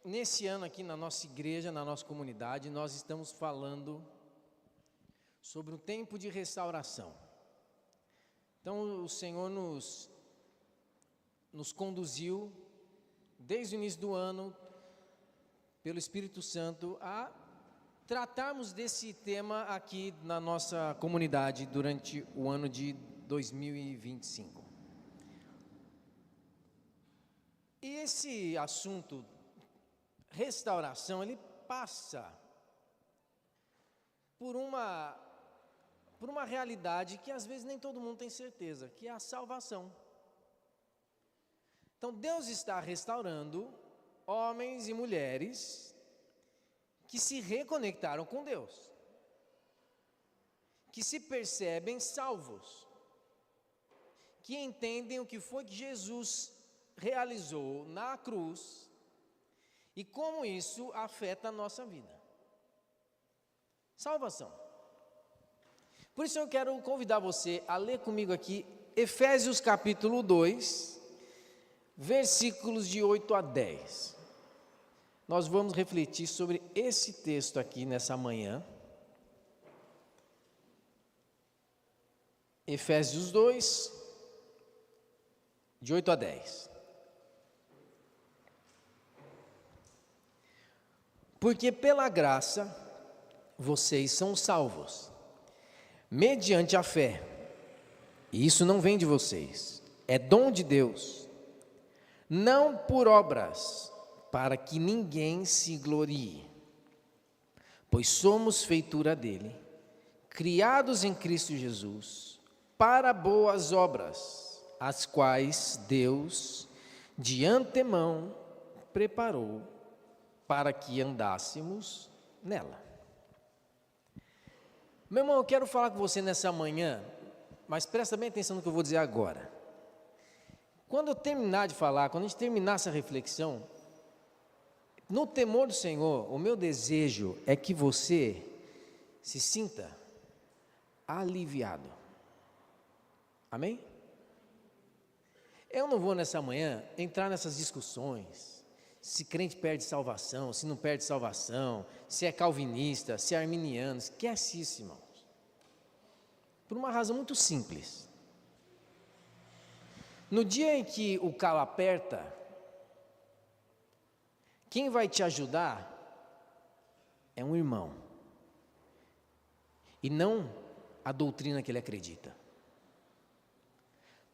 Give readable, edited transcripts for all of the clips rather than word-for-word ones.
Nesse ano aqui na nossa igreja, na nossa comunidade, nós estamos falando sobre o tempo de restauração. Então o Senhor nos conduziu desde o início do ano, pelo Espírito Santo, a tratarmos desse tema aqui na nossa comunidade durante o ano de 2025. E esse assunto, restauração, ele passa por uma realidade que às vezes nem todo mundo tem certeza, que é a salvação. Então Deus está restaurando homens e mulheres que se reconectaram com Deus, que se percebem salvos, que entendem o que foi que Jesus realizou na cruz e como isso afeta a nossa vida. Salvação. Por isso eu quero convidar você a ler comigo aqui Efésios capítulo 2, versículos de 8 a 10. Nós vamos refletir sobre esse texto aqui nessa manhã. Efésios 2, de 8 a 10. Porque pela graça vocês são salvos, mediante a fé, e isso não vem de vocês, é dom de Deus, não por obras, para que ninguém se glorie, pois somos feitura dele, criados em Cristo Jesus, para boas obras, as quais Deus de antemão preparou para que andássemos nela. Meu irmão, eu quero falar com você nessa manhã, mas presta bem atenção no que eu vou dizer agora. Quando eu terminar de falar, quando a gente terminar essa reflexão, no temor do Senhor, o meu desejo é que você se sinta aliviado. Amém? Eu não vou nessa manhã entrar nessas discussões, se crente perde salvação, se não perde salvação, se é calvinista, se é arminiano, esquece isso, irmãos. Por uma razão muito simples. No dia em que o calo aperta, quem vai te ajudar é um irmão, e não a doutrina que ele acredita.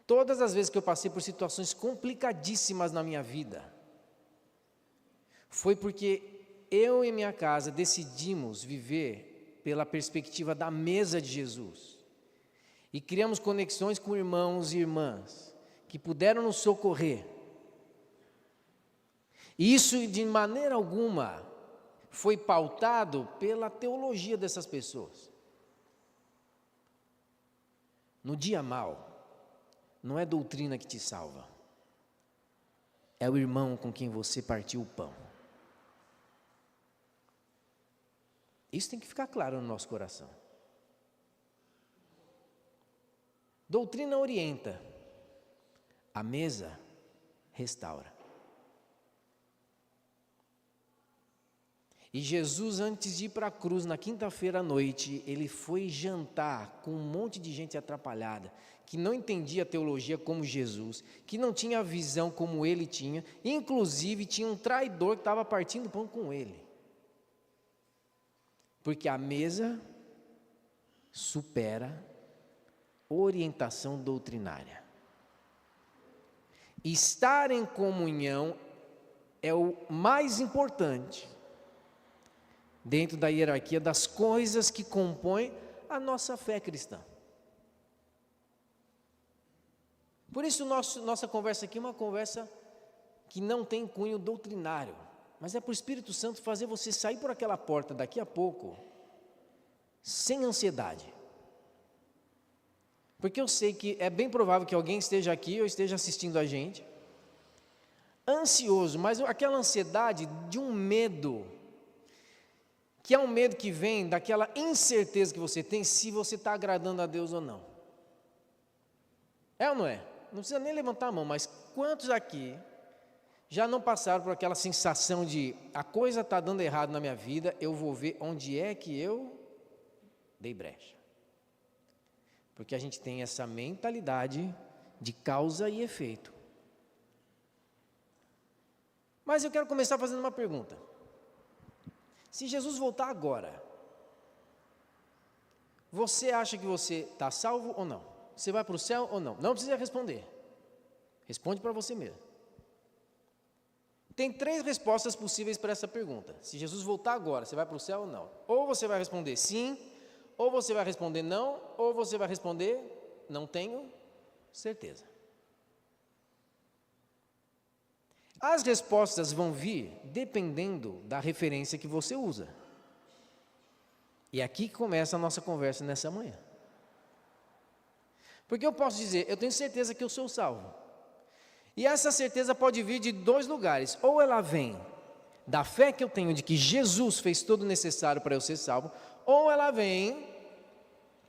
Todas as vezes que eu passei por situações complicadíssimas na minha vida, foi porque eu e minha casa decidimos viver pela perspectiva da mesa de Jesus. E criamos conexões com irmãos e irmãs que puderam nos socorrer. E isso de maneira alguma foi pautado pela teologia dessas pessoas. No dia mau, não é doutrina que te salva, é o irmão com quem você partiu o pão. Isso tem que ficar claro no nosso coração. Doutrina orienta, a mesa restaura. E Jesus, antes de ir para a cruz, na quinta-feira à noite, ele foi jantar com um monte de gente atrapalhada, que não entendia a teologia como Jesus, que não tinha a visão como ele tinha, inclusive tinha um traidor que estava partindo pão com ele. Porque a mesa supera orientação doutrinária. Estar em comunhão é o mais importante dentro da hierarquia das coisas que compõem a nossa fé cristã. Por isso nossa conversa aqui é uma conversa que não tem cunho doutrinário, mas é para o Espírito Santo fazer você sair por aquela porta daqui a pouco, sem ansiedade. Porque eu sei que é bem provável que alguém esteja aqui ou esteja assistindo a gente, ansioso, mas aquela ansiedade de um medo, que é um medo que vem daquela incerteza que você tem se você está agradando a Deus ou não. É ou não é? Não precisa nem levantar a mão, mas quantos aqui já não passaram por aquela sensação de a coisa está dando errado na minha vida, eu vou ver onde é que eu dei brecha. Porque a gente tem essa mentalidade de causa e efeito. Mas eu quero começar fazendo uma pergunta. Se Jesus voltar agora, você acha que você está salvo ou não? Você vai para o céu ou não? Não precisa responder. Responde para você mesmo. Tem 3 respostas possíveis para essa pergunta. Se Jesus voltar agora, você vai para o céu ou não? Ou você vai responder sim, ou você vai responder não, ou você vai responder não tenho certeza. As respostas vão vir dependendo da referência que você usa. E é aqui que começa a nossa conversa nessa manhã. Porque eu posso dizer, eu tenho certeza que eu sou salvo. E essa certeza pode vir de 2 lugares. Ou ela vem da fé que eu tenho de que Jesus fez todo o necessário para eu ser salvo, ou ela vem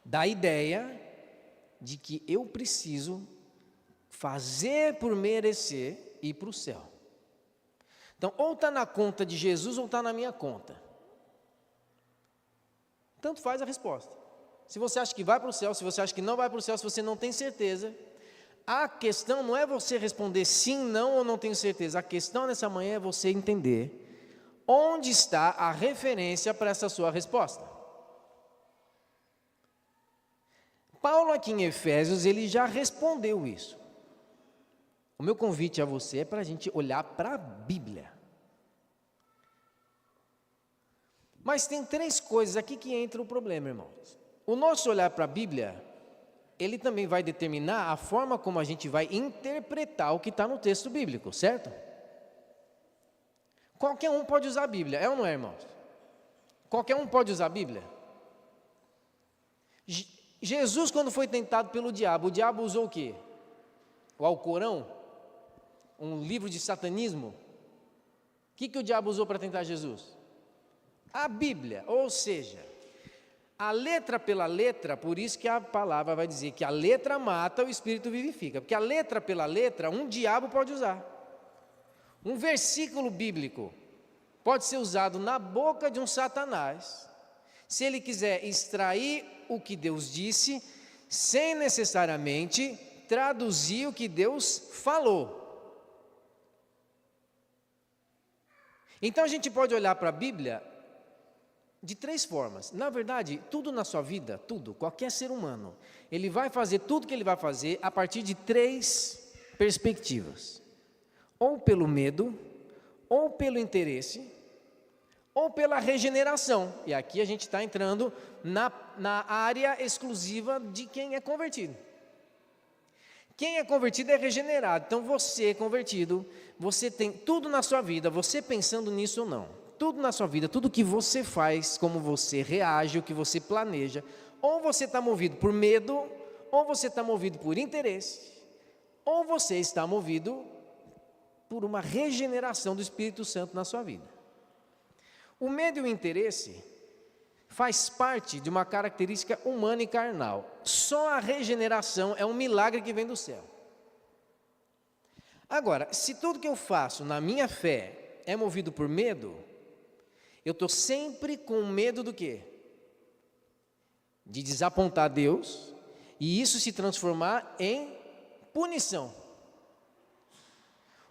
da ideia de que eu preciso fazer por merecer ir para o céu. Então, ou está na conta de Jesus ou está na minha conta. Tanto faz a resposta. Se você acha que vai para o céu, se você acha que não vai para o céu, se você não tem certeza, a questão não é você responder sim, não ou não tenho certeza. A questão nessa manhã é você entender onde está a referência para essa sua resposta. Paulo aqui em Efésios, ele já respondeu isso. O meu convite a você é para a gente olhar para a Bíblia. Mas tem 3 coisas aqui que entra o problema, irmãos. O nosso olhar para a Bíblia, ele também vai determinar a forma como a gente vai interpretar o que está no texto bíblico, certo? Qualquer um pode usar a Bíblia, é ou não é, irmãos? Qualquer um pode usar a Bíblia? Jesus, quando foi tentado pelo diabo, o diabo usou o quê? O Alcorão? Um livro de satanismo? O que o diabo usou para tentar Jesus? A Bíblia, ou seja, a letra pela letra, por isso que a palavra vai dizer que a letra mata, o Espírito vivifica, porque a letra pela letra, um diabo pode usar. Um versículo bíblico pode ser usado na boca de um Satanás, se ele quiser extrair o que Deus disse, sem necessariamente traduzir o que Deus falou. Então a gente pode olhar para a Bíblia de 3 formas. Na verdade, tudo na sua vida, tudo, qualquer ser humano, ele vai fazer tudo que ele vai fazer a partir de 3 perspectivas. Ou pelo medo, ou pelo interesse, ou pela regeneração. E aqui a gente está entrando na área exclusiva de quem é convertido. Quem é convertido é regenerado. Então você convertido, você tem tudo na sua vida, você pensando nisso ou não, tudo na sua vida, tudo que você faz, como você reage, o que você planeja, ou você está movido por medo, ou você está movido por interesse, ou você está movido por uma regeneração do Espírito Santo na sua vida. O medo e o interesse faz parte de uma característica humana e carnal. Só a regeneração é um milagre que vem do céu. Agora, se tudo que eu faço na minha fé é movido por medo, eu estou sempre com medo do quê? De desapontar Deus e isso se transformar em punição.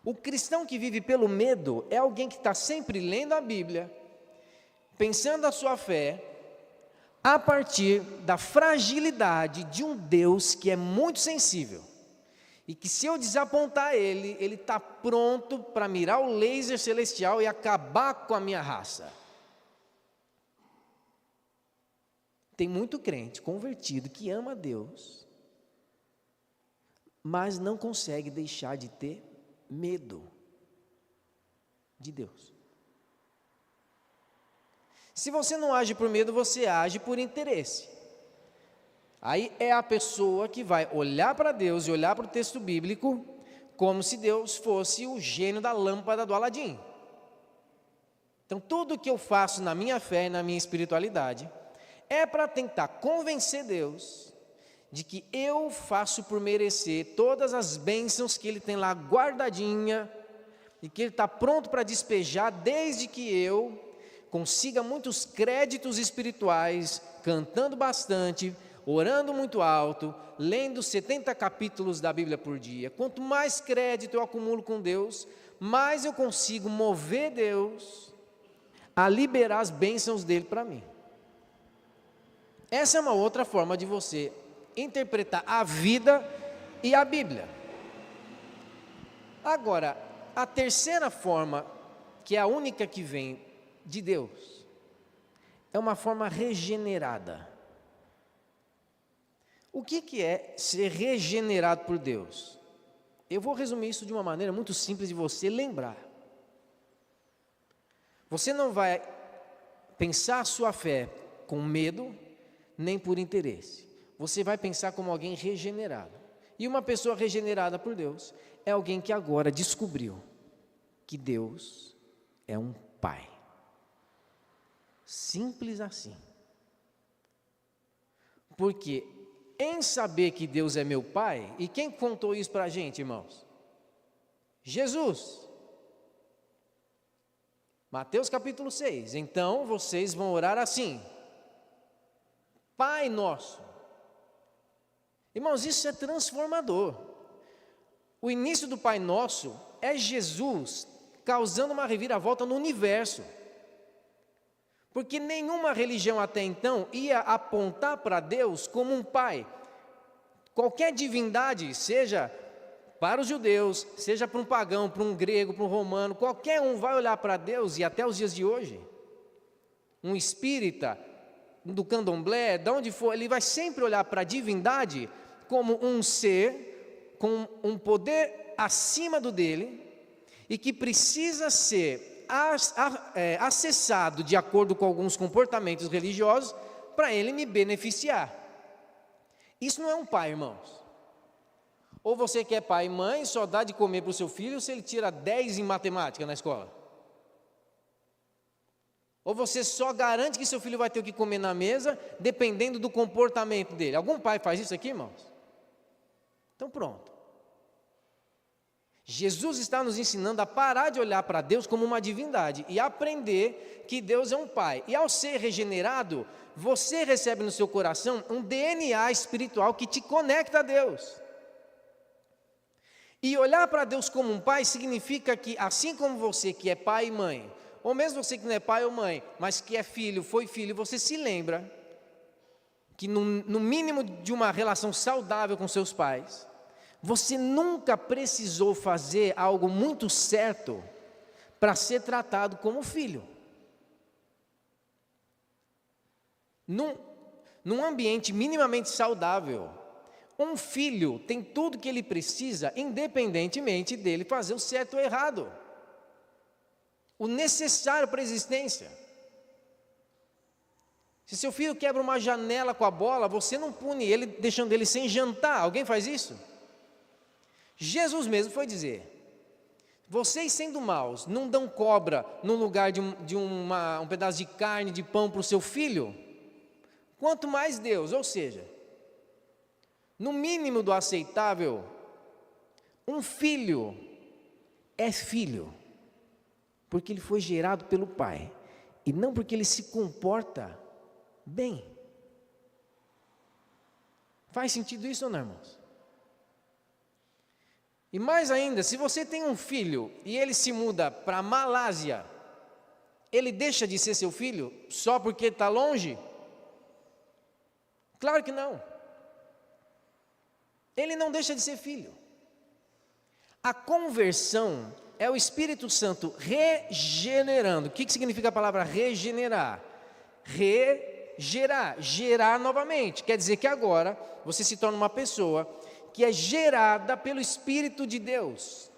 O cristão que vive pelo medo é alguém que está sempre lendo a Bíblia, pensando a sua fé, a partir da fragilidade de um Deus que é muito sensível. E que se eu desapontar ele está pronto para mirar o laser celestial e acabar com a minha raça. Tem muito crente convertido que ama a Deus, mas não consegue deixar de ter medo de Deus. Se você não age por medo, você age por interesse. Aí é a pessoa que vai olhar para Deus e olhar para o texto bíblico como se Deus fosse o gênio da lâmpada do Aladim. Então tudo que eu faço na minha fé e na minha espiritualidade é para tentar convencer Deus de que eu faço por merecer todas as bênçãos que Ele tem lá guardadinha e que Ele está pronto para despejar, desde que eu consiga muitos créditos espirituais, cantando bastante, orando muito alto, lendo 70 capítulos da Bíblia por dia. Quanto mais crédito eu acumulo com Deus, mais eu consigo mover Deus a liberar as bênçãos dele para mim. Essa é uma outra forma de você interpretar a vida e a Bíblia. Agora, a terceira forma, que é a única que vem de Deus, é uma forma regenerada. O que é ser regenerado por Deus? Eu vou resumir isso de uma maneira muito simples de você lembrar. Você não vai pensar a sua fé com medo, nem por interesse. Você vai pensar como alguém regenerado. E uma pessoa regenerada por Deus é alguém que agora descobriu que Deus é um Pai. Simples assim. Porque em saber que Deus é meu Pai, e quem contou isso para a gente, irmãos? Jesus. Mateus capítulo 6. Então vocês vão orar assim: Pai nosso. Irmãos, isso é transformador. O início do Pai Nosso é Jesus causando uma reviravolta no universo. Porque nenhuma religião até então ia apontar para Deus como um pai. Qualquer divindade, seja para os judeus, seja para um pagão, para um grego, para um romano, qualquer um vai olhar para Deus, e até os dias de hoje, um espírita do candomblé, de onde for, ele vai sempre olhar para a divindade como um ser com um poder acima do dele e que precisa ser acessado de acordo com alguns comportamentos religiosos para ele me beneficiar. Isso não é um pai, irmãos. Ou você que é pai e mãe, só dá de comer para o seu filho se ele tira 10 em matemática na escola. Ou você só garante que seu filho vai ter o que comer na mesa, dependendo do comportamento dele. Algum pai faz isso aqui, irmãos? Então pronto. Jesus está nos ensinando a parar de olhar para Deus como uma divindade e aprender que Deus é um Pai. E ao ser regenerado, você recebe no seu coração um DNA espiritual que te conecta a Deus. E olhar para Deus como um Pai significa que, assim como você que é pai e mãe, ou mesmo você que não é pai ou mãe, mas que é filho, foi filho, você se lembra que no mínimo de uma relação saudável com seus pais, você nunca precisou fazer algo muito certo para ser tratado como filho. Num ambiente minimamente saudável, um filho tem tudo que ele precisa, independentemente dele fazer o certo ou errado. O necessário para a existência. Se seu filho quebra uma janela com a bola, você não pune ele deixando ele sem jantar. Alguém faz isso? Jesus mesmo foi dizer: vocês sendo maus, não dão cobra no lugar de um pedaço de carne, de pão para o seu filho? Quanto mais Deus. Ou seja, no mínimo do aceitável, um filho é filho porque ele foi gerado pelo Pai, e não porque ele se comporta bem. Faz sentido isso ou não, irmãos? E mais ainda, se você tem um filho e ele se muda para a Malásia, ele deixa de ser seu filho só porque está longe? Claro que não. Ele não deixa de ser filho. A conversão é o Espírito Santo regenerando. O que significa a palavra regenerar? Regerar, gerar novamente. Quer dizer que agora você se torna uma pessoa que é gerada pelo Espírito de Deus.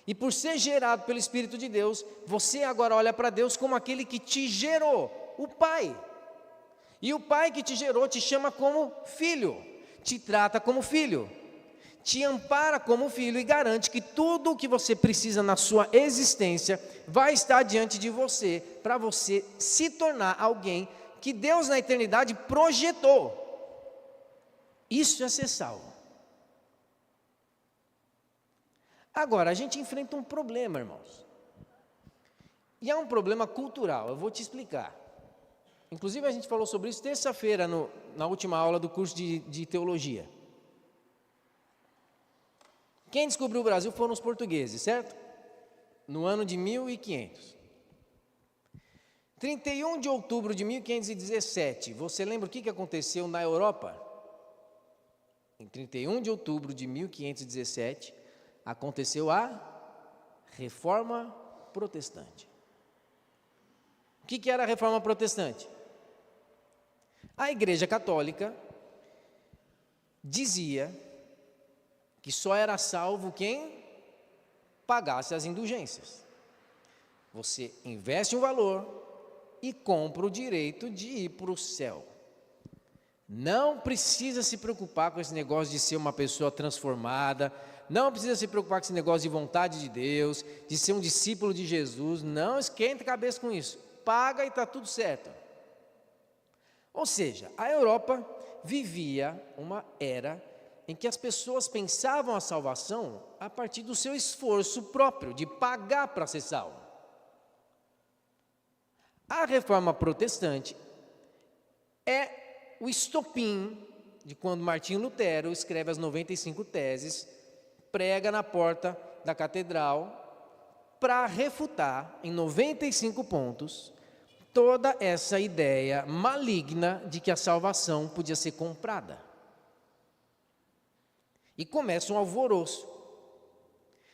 E por ser gerado pelo Espírito de Deus, você agora olha para Deus como aquele que te gerou, o Pai. E o Pai que te gerou te chama como filho, te trata como filho, te ampara como filho e garante que tudo o que você precisa na sua existência vai estar diante de você, para você se tornar alguém que Deus na eternidade projetou. Isso é ser salvo. Agora, a gente enfrenta um problema, irmãos. E há um problema cultural, eu vou te explicar. Inclusive a gente falou sobre isso terça-feira, na última aula do curso de teologia. Quem descobriu o Brasil foram os portugueses, certo? No ano de 1500. 31 de outubro de 1517, você lembra o que aconteceu na Europa? Em 31 de outubro de 1517, aconteceu a Reforma Protestante. O que era a Reforma Protestante? A Igreja Católica dizia que só era salvo quem pagasse as indulgências. Você investe um valor e compra o direito de ir para o céu. Não precisa se preocupar com esse negócio de ser uma pessoa transformada, não precisa se preocupar com esse negócio de vontade de Deus, de ser um discípulo de Jesus, não esquenta a cabeça com isso, paga e está tudo certo. Ou seja, a Europa vivia uma era em que as pessoas pensavam a salvação a partir do seu esforço próprio, de pagar para ser salvo. A Reforma Protestante é o estopim de quando Martinho Lutero escreve as 95 teses, prega na porta da catedral para refutar em 95 pontos toda essa ideia maligna de que a salvação podia ser comprada. E começa um alvoroço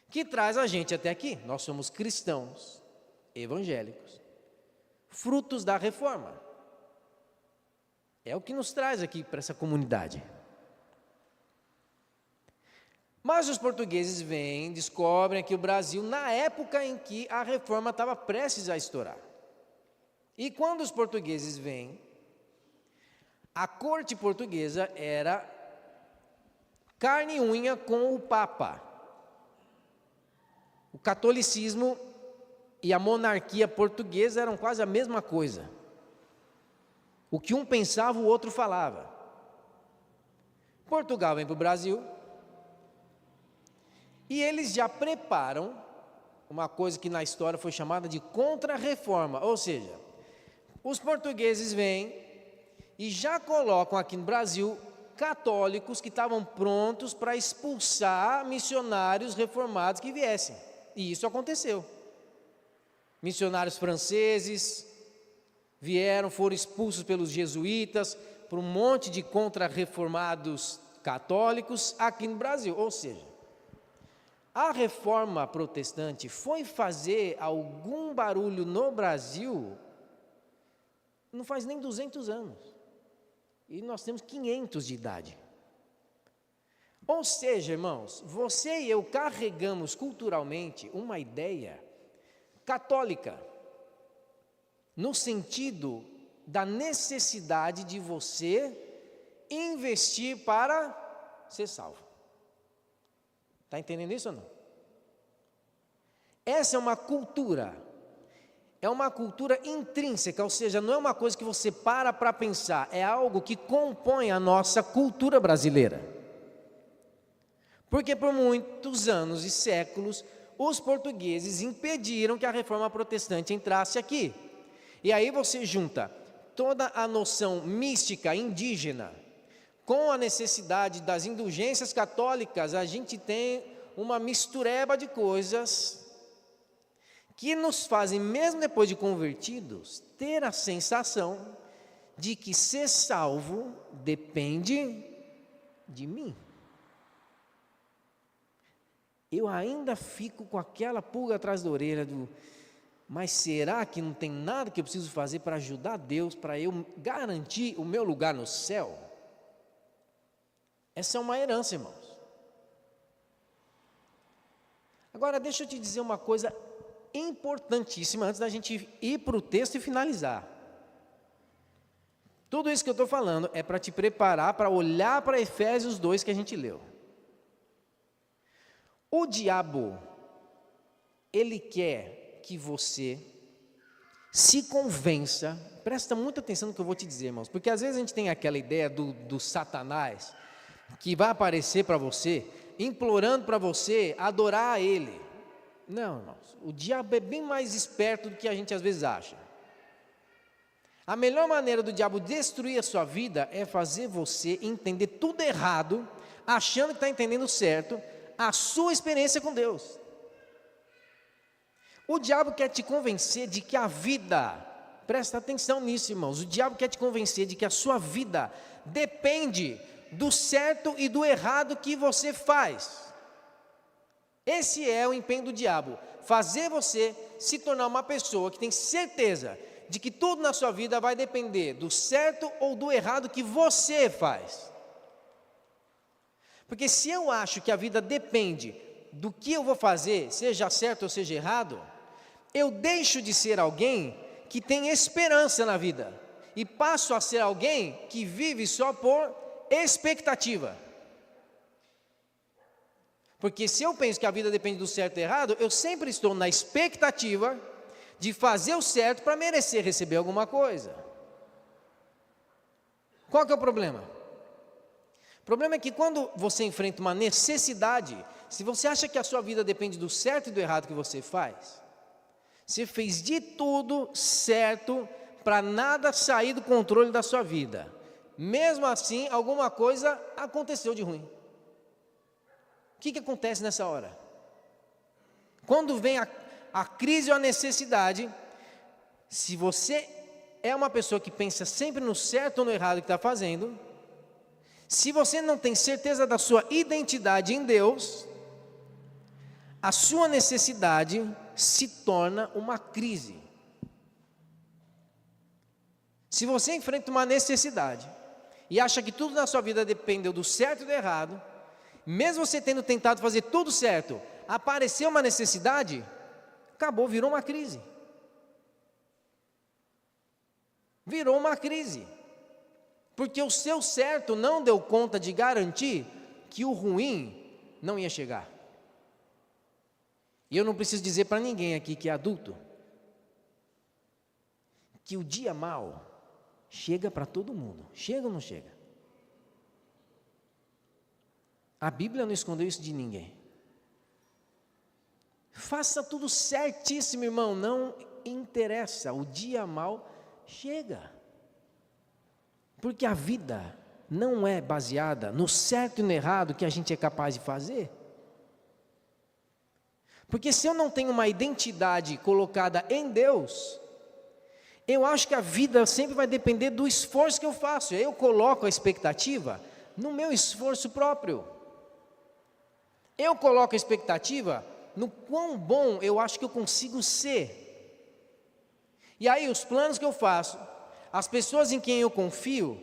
que traz a gente até aqui. Nós somos cristãos evangélicos, frutos da reforma. É o que nos traz aqui para essa comunidade. Mas os portugueses vêm, descobrem aqui o Brasil na época em que a reforma estava prestes a estourar. E quando os portugueses vêm, a corte portuguesa era carne e unha com o Papa. O catolicismo e a monarquia portuguesa eram quase a mesma coisa. O que um pensava, o outro falava. Portugal vem para o Brasil e eles já preparam uma coisa que na história foi chamada de contra-reforma, ou seja, os portugueses vêm e já colocam aqui no Brasil católicos que estavam prontos para expulsar missionários reformados que viessem. E isso aconteceu. Missionários franceses vieram, foram expulsos pelos jesuítas, por um monte de contra-reformados católicos aqui no Brasil. Ou seja, a reforma protestante foi fazer algum barulho no Brasil não faz nem 200 anos. E nós temos 500 de idade. Ou seja, irmãos, você e eu carregamos culturalmente uma ideia católica, no sentido da necessidade de você investir para ser salvo. Está entendendo isso ou não? Essa é uma cultura intrínseca, ou seja, não é uma coisa que você para pensar, é algo que compõe a nossa cultura brasileira. Porque por muitos anos e séculos, os portugueses impediram que a reforma protestante entrasse aqui. E aí você junta toda a noção mística indígena com a necessidade das indulgências católicas, a gente tem uma mistureba de coisas que nos fazem, mesmo depois de convertidos, ter a sensação de que ser salvo depende de mim. Eu ainda fico com aquela pulga atrás da orelha mas será que não tem nada que eu preciso fazer para ajudar Deus, para eu garantir o meu lugar no céu? Essa é uma herança, irmãos. Agora, deixa eu te dizer uma coisa importantíssima antes da gente ir para o texto e finalizar. Tudo isso que eu estou falando é para te preparar para olhar para Efésios 2 que a gente leu. O diabo, ele quer que você se convença, presta muita atenção no que eu vou te dizer, irmãos, porque às vezes a gente tem aquela ideia do Satanás, que vai aparecer para você, implorando para você adorar a ele. Não, irmãos, o diabo é bem mais esperto do que a gente às vezes acha. A melhor maneira do diabo destruir a sua vida é fazer você entender tudo errado, achando que está entendendo certo, a sua experiência com Deus. O diabo quer te convencer de que a vida, presta atenção nisso, irmãos, o diabo quer te convencer de que a sua vida depende do certo e do errado que você faz. Esse é o empenho do diabo, fazer você se tornar uma pessoa que tem certeza de que tudo na sua vida vai depender do certo ou do errado que você faz. Porque se eu acho que a vida depende do que eu vou fazer, seja certo ou seja errado, eu deixo de ser alguém que tem esperança na vida e passo a ser alguém que vive só por expectativa. Porque se eu penso que a vida depende do certo e errado, eu sempre estou na expectativa de fazer o certo para merecer receber alguma coisa. Qual que é o problema? O problema é que quando você enfrenta uma necessidade, se você acha que a sua vida depende do certo e do errado que você faz, você fez de tudo certo para nada sair do controle da sua vida. Mesmo assim, alguma coisa aconteceu de ruim. O que acontece nessa hora? Quando vem a crise ou a necessidade, se você é uma pessoa que pensa sempre no certo ou no errado que está fazendo, se você não tem certeza da sua identidade em Deus, a sua necessidade se torna uma crise. Se você enfrenta uma necessidade e acha que tudo na sua vida dependeu do certo e do errado, mesmo você tendo tentado fazer tudo certo, apareceu uma necessidade, acabou, virou uma crise. Virou uma crise. Porque o seu certo não deu conta de garantir que o ruim não ia chegar. E eu não preciso dizer para ninguém aqui que é adulto, que o dia mau chega para todo mundo. Chega ou não chega? A Bíblia não escondeu isso de ninguém. Faça tudo certíssimo, irmão, não interessa, o dia mau chega. Porque a vida não é baseada no certo e no errado que a gente é capaz de fazer. Porque se eu não tenho uma identidade colocada em Deus, eu acho que a vida sempre vai depender do esforço que eu faço. Eu coloco a expectativa no meu esforço próprio. Eu coloco a expectativa no quão bom eu acho que eu consigo ser. E aí os planos que eu faço, as pessoas em quem eu confio,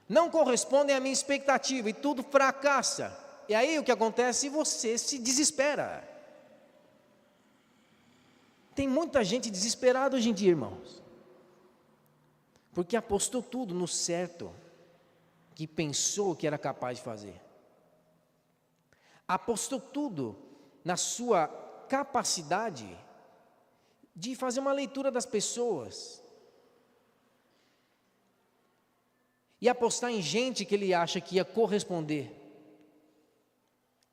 não correspondem à minha expectativa e tudo fracassa. E aí o que acontece? Você se desespera. Tem muita gente desesperada hoje em dia, irmãos, porque apostou tudo no certo que pensou que era capaz de fazer. Apostou tudo na sua capacidade de fazer uma leitura das pessoas e apostar em gente que ele acha que ia corresponder.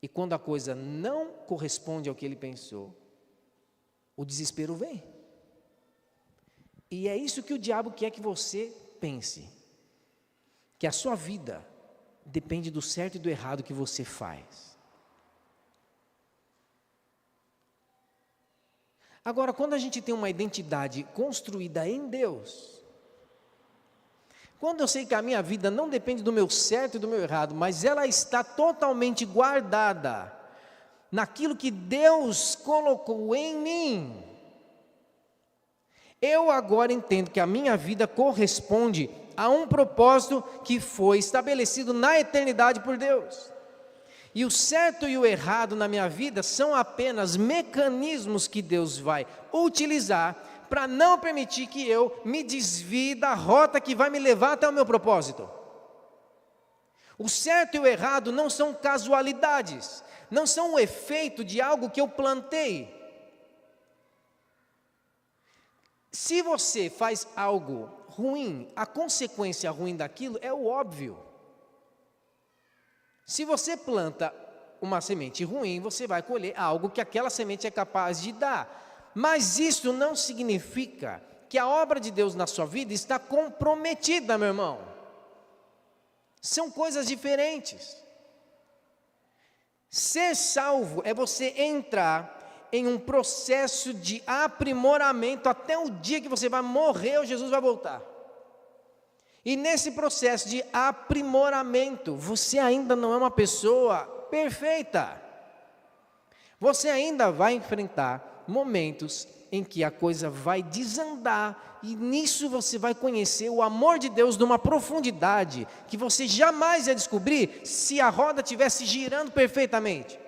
E quando a coisa não corresponde ao que ele pensou, o desespero vem. E é isso que o diabo quer que você pense, que a sua vida depende do certo e do errado que você faz. Agora, quando a gente tem uma identidade construída em Deus, quando eu sei que a minha vida não depende do meu certo e do meu errado, mas ela está totalmente guardada naquilo que Deus colocou em mim, eu agora entendo que a minha vida corresponde a um propósito que foi estabelecido na eternidade por Deus. E o certo e o errado na minha vida são apenas mecanismos que Deus vai utilizar para não permitir que eu me desvie da rota que vai me levar até o meu propósito. O certo e o errado não são casualidades, não são o efeito de algo que eu plantei. Se você faz algo ruim, a consequência ruim daquilo é o óbvio. Se você planta uma semente ruim, você vai colher algo que aquela semente é capaz de dar. Mas isso não significa que a obra de Deus na sua vida está comprometida, meu irmão. São coisas diferentes. Ser salvo é você entrar em um processo de aprimoramento até o dia que você vai morrer ou Jesus vai voltar. E nesse processo de aprimoramento, você ainda não é uma pessoa perfeita. Você ainda vai enfrentar momentos em que a coisa vai desandar, e nisso você vai conhecer o amor de Deus numa profundidade que você jamais ia descobrir se a roda estivesse girando perfeitamente.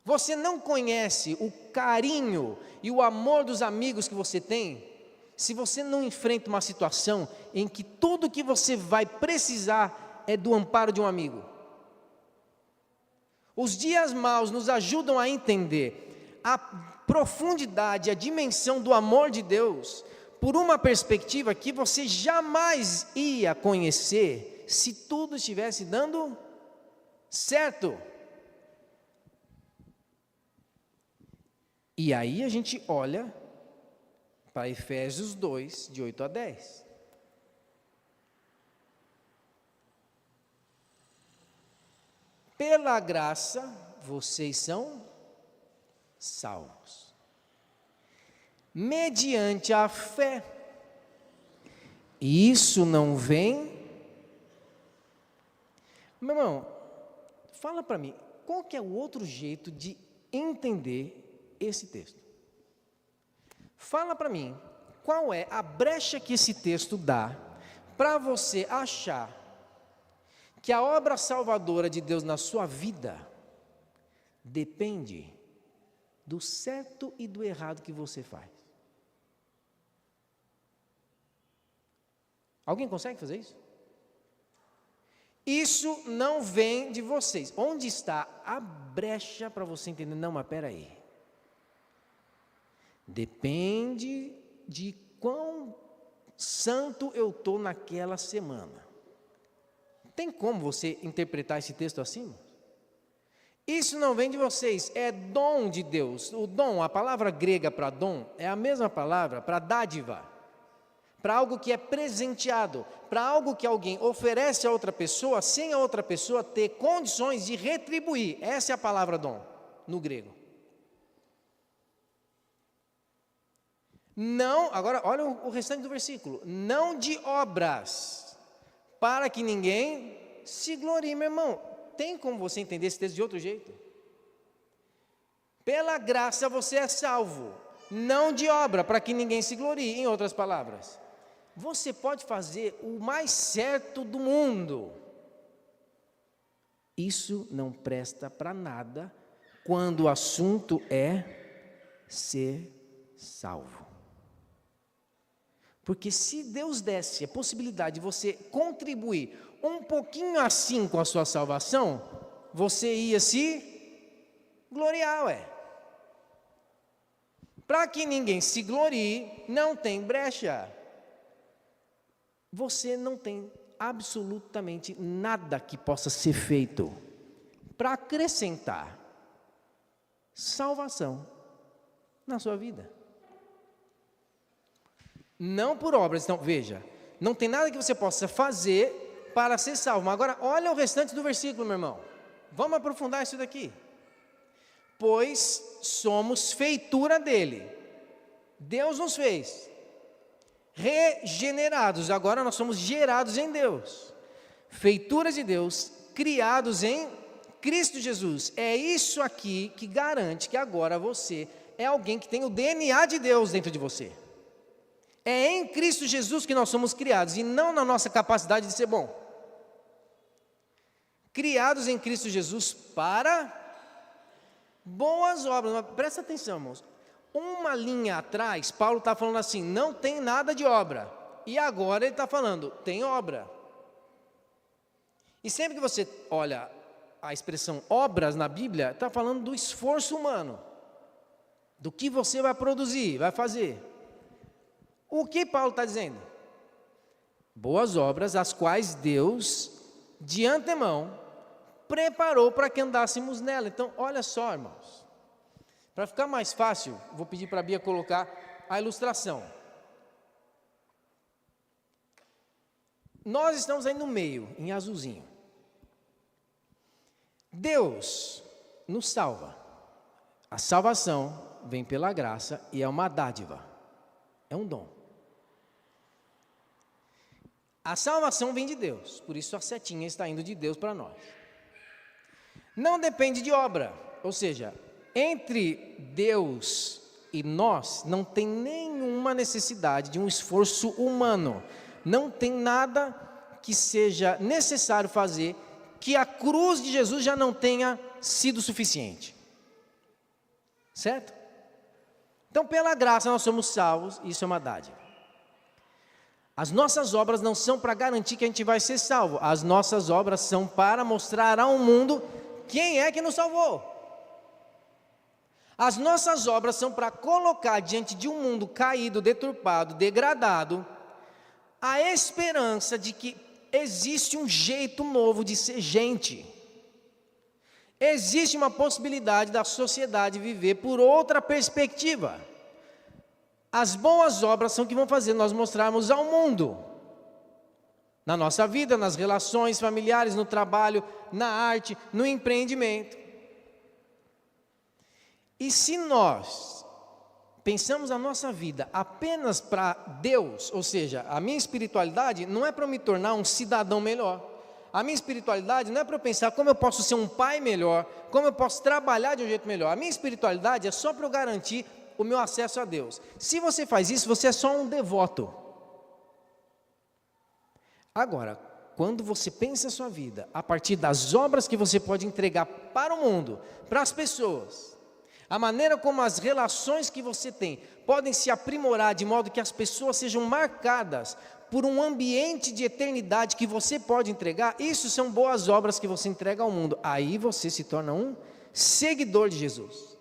Você não conhece o carinho e o amor dos amigos que você tem se você não enfrenta uma situação em que tudo que você vai precisar é do amparo de um amigo. Os dias maus nos ajudam a entender a profundidade, a dimensão do amor de Deus, por uma perspectiva que você jamais ia conhecer se tudo estivesse dando certo. E aí a gente olha para Efésios 2, de 8 a 10. Pela graça, vocês são salvos, mediante a fé. E isso não vem... Meu irmão, fala para mim, qual que é o outro jeito de entender esse texto? Fala para mim, qual é a brecha que esse texto dá para você achar que a obra salvadora de Deus na sua vida depende do certo e do errado que você faz? Alguém consegue fazer isso? Isso não vem de vocês. Onde está a brecha para você entender? Não, mas espera aí. Depende de quão santo eu estou naquela semana. Tem como você interpretar esse texto assim? Isso não vem de vocês, é dom de Deus. O dom, a palavra grega para dom, é a mesma palavra para dádiva. Para algo que é presenteado, para algo que alguém oferece a outra pessoa, sem a outra pessoa ter condições de retribuir. Essa é a palavra dom, no grego. Não, agora olha o restante do versículo. Não de obras, para que ninguém se glorie, meu irmão. Tem como você entender esse texto de outro jeito? Pela graça você é salvo, não de obra, para que ninguém se glorie. Em outras palavras, você pode fazer o mais certo do mundo. Isso não presta para nada quando o assunto é ser salvo. Porque se Deus desse a possibilidade de você contribuir um pouquinho assim com a sua salvação, você ia se gloriar, ué. Para que ninguém se glorie, não tem brecha. Você não tem absolutamente nada que possa ser feito para acrescentar salvação na sua vida. Não por obras. Então, veja, não tem nada que você possa fazer para ser salvo. Agora, olha o restante do versículo, meu irmão. Vamos aprofundar isso daqui. Pois somos feitura dele. Deus nos fez regenerados. Agora nós somos gerados em Deus. Feituras de Deus, criados em Cristo Jesus. É isso aqui que garante que agora você é alguém que tem o DNA de Deus dentro de você. É em Cristo Jesus que nós somos criados, e não na nossa capacidade de ser bom. Criados em Cristo Jesus para boas obras. Mas presta atenção, irmãos. Uma linha atrás, Paulo está falando assim, não tem nada de obra. E agora ele está falando, tem obra. E sempre que você olha a expressão obras na Bíblia, está falando do esforço humano. Do que você vai produzir, vai fazer. O que Paulo está dizendo? Boas obras, as quais Deus, de antemão, preparou para que andássemos nela. Então, olha só, irmãos. Para ficar mais fácil, vou pedir para a Bia colocar a ilustração. Nós estamos aí no meio, em azulzinho. Deus nos salva. A salvação vem pela graça e é uma dádiva. É um dom. A salvação vem de Deus, por isso a setinha está indo de Deus para nós. Não depende de obra, ou seja, entre Deus e nós não tem nenhuma necessidade de um esforço humano. Não tem nada que seja necessário fazer que a cruz de Jesus já não tenha sido suficiente. Certo? Então, pela graça nós somos salvos, isso é uma dádiva. As nossas obras não são para garantir que a gente vai ser salvo. As nossas obras são para mostrar ao mundo quem é que nos salvou. As nossas obras são para colocar diante de um mundo caído, deturpado, degradado, a esperança de que existe um jeito novo de ser gente. Existe uma possibilidade da sociedade viver por outra perspectiva. As boas obras são que vão fazer nós mostrarmos ao mundo, na nossa vida, nas relações familiares, no trabalho, na arte, no empreendimento. E se nós pensamos a nossa vida apenas para Deus, ou seja, a minha espiritualidade não é para eu me tornar um cidadão melhor. A minha espiritualidade não é para eu pensar como eu posso ser um pai melhor, como eu posso trabalhar de um jeito melhor. A minha espiritualidade é só para eu garantir o meu acesso a Deus. Se você faz isso, você é só um devoto. Agora, quando você pensa a sua vida a partir das obras que você pode entregar para o mundo, para as pessoas, a maneira como as relações que você tem podem se aprimorar de modo que as pessoas sejam marcadas por um ambiente de eternidade que você pode entregar, isso são boas obras que você entrega ao mundo. Aí você se torna um seguidor de Jesus.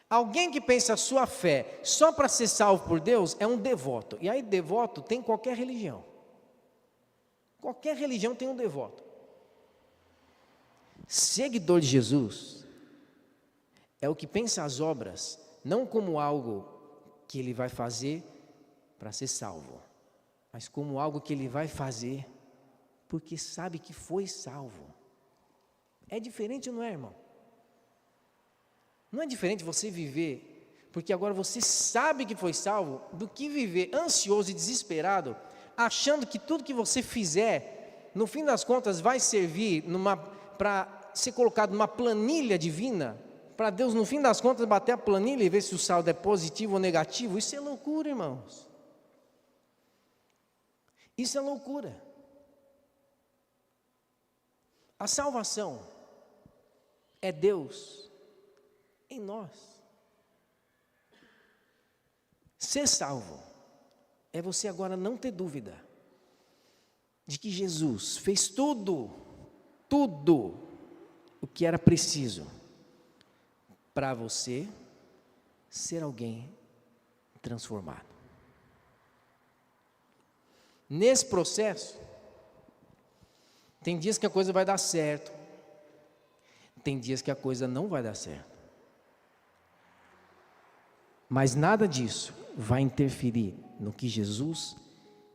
Alguém que pensa a sua fé só para ser salvo por Deus é um devoto. E aí devoto tem qualquer religião. Qualquer religião tem um devoto. Seguidor de Jesus é o que pensa as obras não como algo que ele vai fazer para ser salvo, mas como algo que ele vai fazer porque sabe que foi salvo. É diferente, não é, irmão? Não é diferente você viver porque agora você sabe que foi salvo, do que viver ansioso e desesperado, achando que tudo que você fizer, no fim das contas, vai servir para ser colocado numa planilha divina, para Deus, no fim das contas, bater a planilha e ver se o saldo é positivo ou negativo. Isso é loucura, irmãos. Isso é loucura. A salvação é Deus em nós. Ser salvo é você agora não ter dúvida de que Jesus fez tudo o que era preciso para você ser alguém transformado. Nesse processo, tem dias que a coisa vai dar certo, tem dias que a coisa não vai dar certo. Mas nada disso vai interferir no que Jesus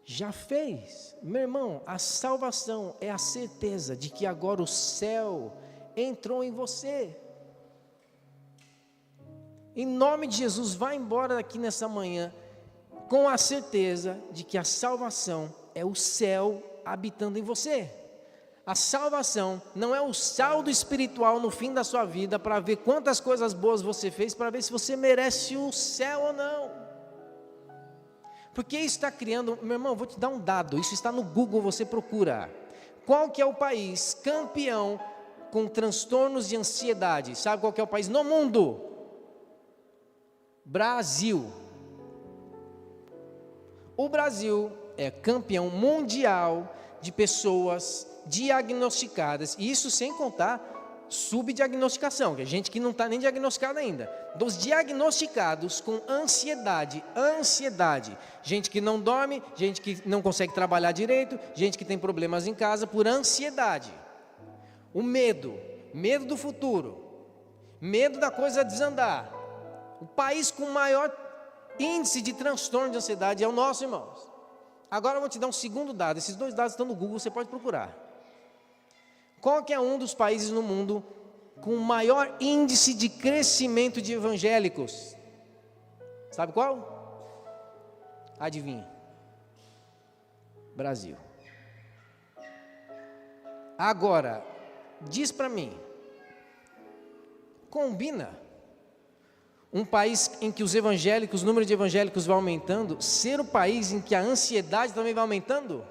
já fez. Meu irmão, a salvação é a certeza de que agora o céu entrou em você. Em nome de Jesus, vá embora daqui nessa manhã com a certeza de que a salvação é o céu habitando em você. A salvação não é o saldo espiritual no fim da sua vida para ver quantas coisas boas você fez, para ver se você merece o céu ou não. Porque isso está criando, meu irmão, vou te dar um dado, isso está no Google, você procura. Qual que é o país campeão com transtornos de ansiedade? Sabe qual que é o país no mundo? Brasil. O Brasil é campeão mundial de pessoas diagnosticadas, e isso sem contar subdiagnosticação, que é gente que não está nem diagnosticada ainda, dos diagnosticados com ansiedade, gente que não dorme, gente que não consegue trabalhar direito, gente que tem problemas em casa por ansiedade. O medo do futuro, medo da coisa desandar. O país com maior índice de transtorno de ansiedade é o nosso, irmãos. Agora eu vou te dar um segundo dado, esses 2 dados estão no Google, você pode procurar. Qual que é um dos países no mundo com maior índice de crescimento de evangélicos? Sabe qual? Adivinha? Brasil. Agora, diz para mim, combina um país em que os evangélicos, o número de evangélicos vai aumentando, ser o país em que a ansiedade também vai aumentando?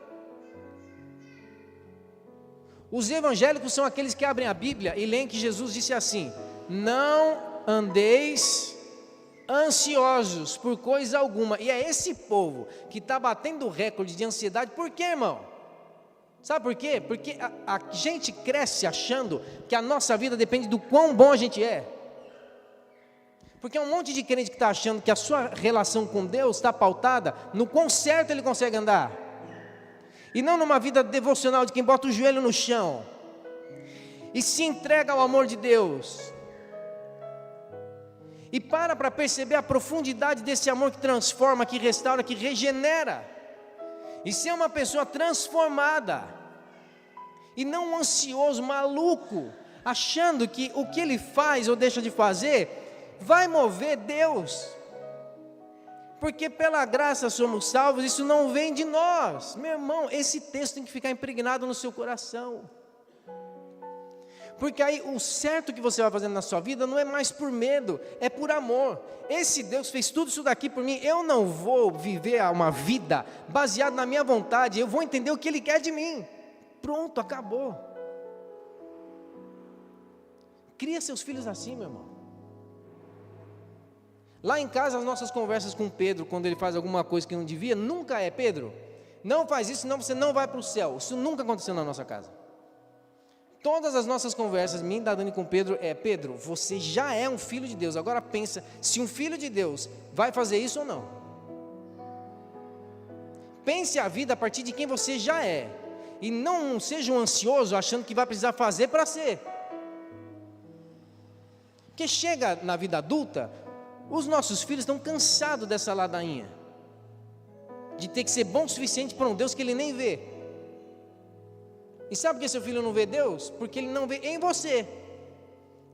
Os evangélicos são aqueles que abrem a Bíblia e leem que Jesus disse assim: não andeis ansiosos por coisa alguma. E é esse povo que está batendo o recorde de ansiedade. Por quê, irmão? Sabe por quê? Porque a gente cresce achando que a nossa vida depende do quão bom a gente é. Porque é um monte de crente que está achando que a sua relação com Deus está pautada no quão certo ele consegue andar, e não numa vida devocional de quem bota o joelho no chão e se entrega ao amor de Deus, e para perceber a profundidade desse amor que transforma, que restaura, que regenera, e ser uma pessoa transformada, e não um ansioso, maluco, achando que o que ele faz ou deixa de fazer vai mover Deus, porque pela graça somos salvos. Isso não vem de nós, meu irmão. Esse texto tem que ficar impregnado no seu coração, porque aí o certo que você vai fazendo na sua vida não é mais por medo, é por amor. Esse Deus fez tudo isso daqui por mim, eu não vou viver uma vida baseada na minha vontade, eu vou entender o que Ele quer de mim. Pronto, acabou. Cria seus filhos assim, meu irmão. Lá em casa, as nossas conversas com Pedro, quando ele faz alguma coisa que não devia, nunca é: Pedro, não faz isso, senão você não vai para o céu. Isso nunca aconteceu na nossa casa. Todas as nossas conversas, minha e da Dani com Pedro, é: Pedro, você já é um filho de Deus, agora pensa se um filho de Deus vai fazer isso ou não. Pense a vida a partir de quem você já é, e não seja um ansioso achando que vai precisar fazer para ser. Porque chega na vida adulta, os nossos filhos estão cansados dessa ladainha, de ter que ser bom o suficiente para um Deus que ele nem vê. E sabe por que seu filho não vê Deus? Porque ele não vê em você,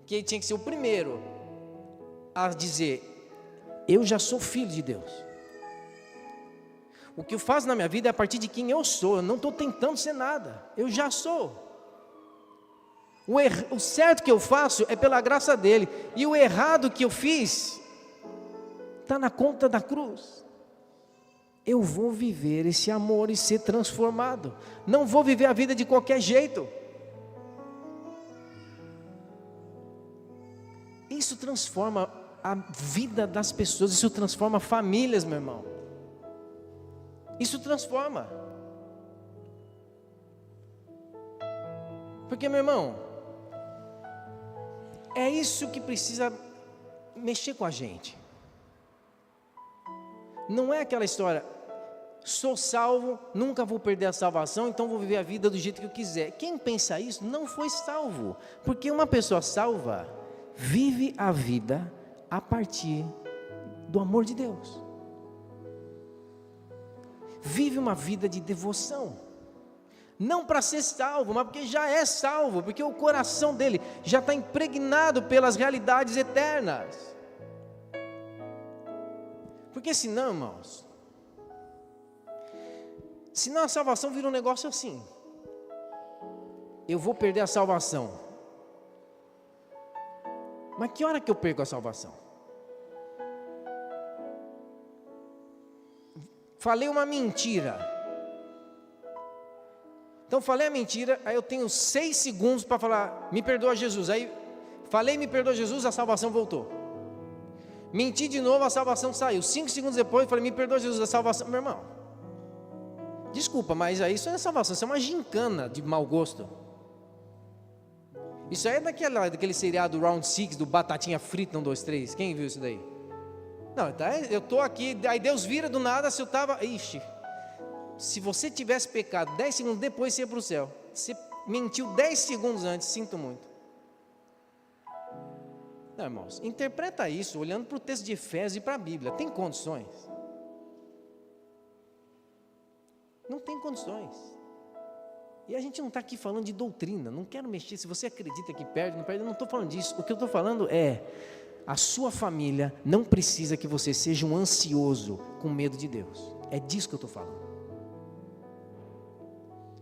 que ele tinha que ser o primeiro a dizer: eu já sou filho de Deus. O que eu faço na minha vida é a partir de quem eu sou, eu não estou tentando ser nada, eu já sou. O certo que eu faço é pela graça dele, e o errado que eu fiz está na conta da cruz. Eu vou viver esse amor e ser transformado, não vou viver a vida de qualquer jeito. Isso transforma a vida das pessoas, isso transforma famílias, meu irmão. Isso transforma. Porque, meu irmão, é isso que precisa mexer com a gente. Não é aquela história: sou salvo, nunca vou perder a salvação, então vou viver a vida do jeito que eu quiser. Quem pensa isso não foi salvo, porque uma pessoa salva vive a vida a partir do amor de Deus, vive uma vida de devoção, não para ser salvo, mas porque já é salvo, porque o coração dele já está impregnado pelas realidades eternas. Porque senão, irmãos, senão a salvação vira um negócio assim: eu vou perder a salvação. Mas que hora que eu perco a salvação? Falei uma mentira. Então falei a mentira, aí eu tenho 6 segundos para falar: me perdoa, Jesus. Aí falei me perdoa, Jesus, a salvação voltou. Menti de novo, a salvação saiu. 5 segundos depois, falei: me perdoa, Jesus, a salvação. Meu irmão, desculpa, mas aí isso não é salvação, isso é uma gincana de mau gosto. Isso aí é daquele seriado Round 6, do Batatinha Frita, 1, 2, 3. Quem viu isso daí? Não, tá, eu estou aqui, aí Deus vira do nada, se você tivesse pecado 10 segundos depois, você ia para o céu. Você mentiu 10 segundos antes, sinto muito. Não, irmãos, interpreta isso olhando para o texto de Efésios e para a Bíblia. Tem condições? Não tem condições. E a gente não está aqui falando de doutrina, não quero mexer, se você acredita que perde, não perde, eu não estou falando disso. O que eu estou falando é, a sua família não precisa que você seja um ansioso com medo de Deus. É disso que eu estou falando.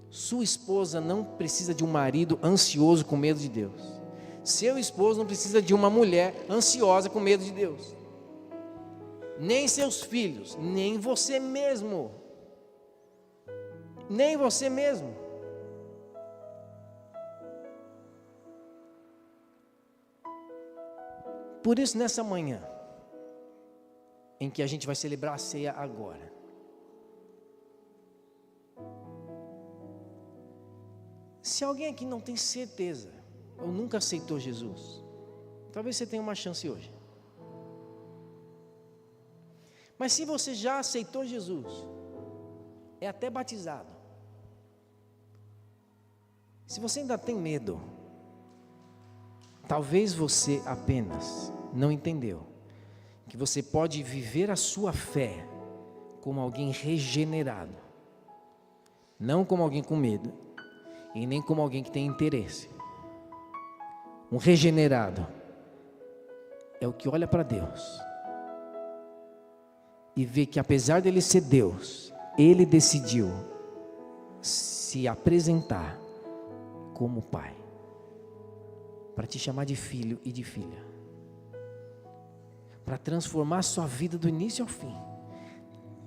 Sua esposa não precisa de um marido ansioso com medo de Deus. Seu esposo não precisa de uma mulher ansiosa com medo de Deus. Nem seus filhos, nem você mesmo. Nem você mesmo. Por isso, nessa manhã, em que a gente vai celebrar a ceia agora, se alguém aqui não tem certeza, ou nunca aceitou Jesus, talvez você tenha uma chance hoje. Mas se você já aceitou Jesus, é até batizado, se você ainda tem medo, talvez você apenas não entendeu que você pode viver a sua fé como alguém regenerado, não como alguém com medo, e nem como alguém que tem interesse. Um regenerado é o que olha para Deus e vê que, apesar dele ser Deus, ele decidiu se apresentar como Pai, para te chamar de filho e de filha, para transformar sua vida do início ao fim.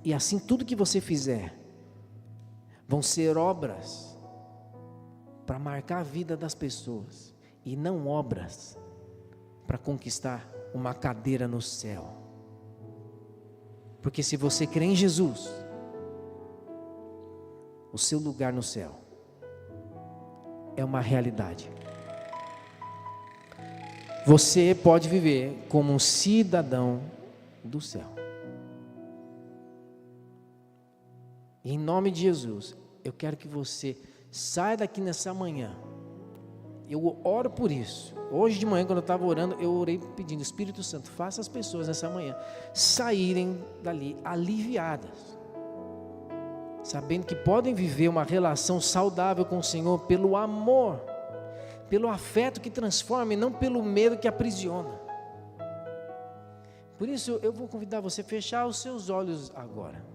E assim, tudo que você fizer vão ser obras para marcar a vida das pessoas, e não obras para conquistar uma cadeira no céu. Porque se você crê em Jesus, o seu lugar no céu é uma realidade. Você pode viver como um cidadão do céu. E em nome de Jesus, eu quero que você saia daqui nessa manhã. Eu oro por isso. Hoje de manhã, quando eu estava orando, eu orei pedindo: Espírito Santo, faça as pessoas nessa manhã saírem dali aliviadas, sabendo que podem viver uma relação saudável com o Senhor pelo amor, pelo afeto que transforma e não pelo medo que aprisiona. Por isso eu vou convidar você a fechar os seus olhos agora.